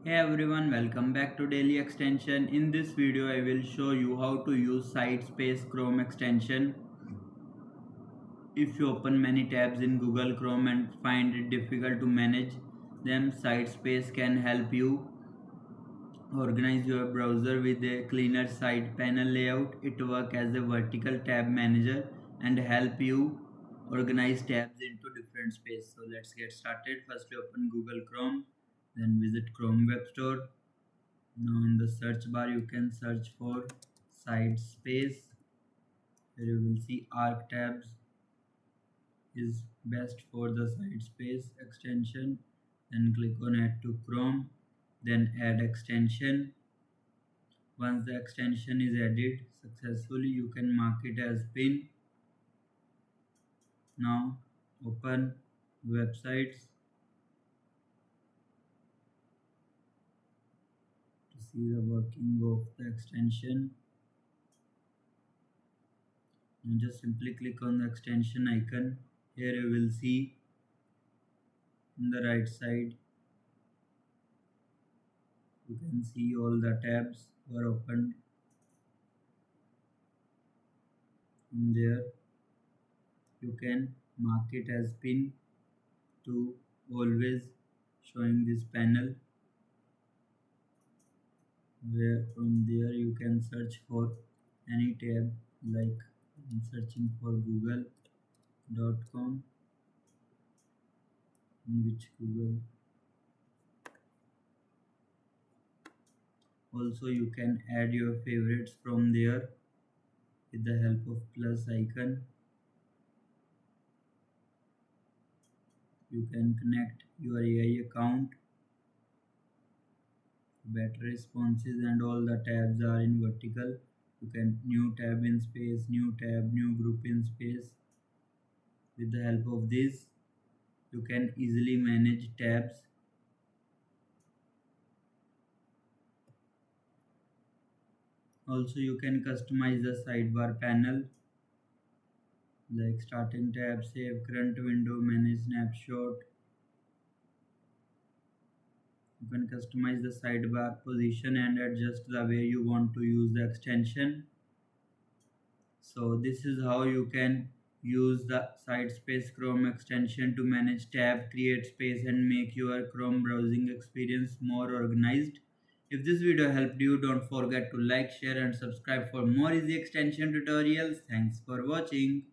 Hey everyone, welcome back to Daily Extension. In this video, I will show you how to use Sidespace Chrome extension. If you open many tabs in Google Chrome and find it difficult to manage them, Sidespace can help you organize your browser with a cleaner side panel layout. It works as a vertical tab manager and help you organize tabs into different space. So let's get started. Firstly, open Google Chrome, then visit Chrome Web Store. Now in the search bar you can search for side space. Here you will see arc tabs is best for the side space extension. Then click on add to Chrome. Then add extension. Once the extension is added successfully, you can mark it as pin. Now open websites to see the working of the extension. And just simply click on the extension icon. Here you will see on the right side you can see all the tabs were opened in there. You can mark it as pin to always showing this panel, where from there you can search for any tab, like I'm searching for google.com, in which Google. Also you can add your favorites from there with the help of plus icon. You can connect your AI account, better responses, and all the tabs are in vertical. You can new tab in space, new tab, new group in space. With the help of this you can easily manage tabs. Also you can customize the sidebar panel, like starting tab, save current window, manage snapshot. You can customize the sidebar position and adjust the way you want to use the extension. So this is how you can use the Sidespace Chrome extension to manage tab, create space, and make your Chrome browsing experience more organized. If this video helped you, don't forget to like, share, and subscribe for more easy extension tutorials. Thanks for watching.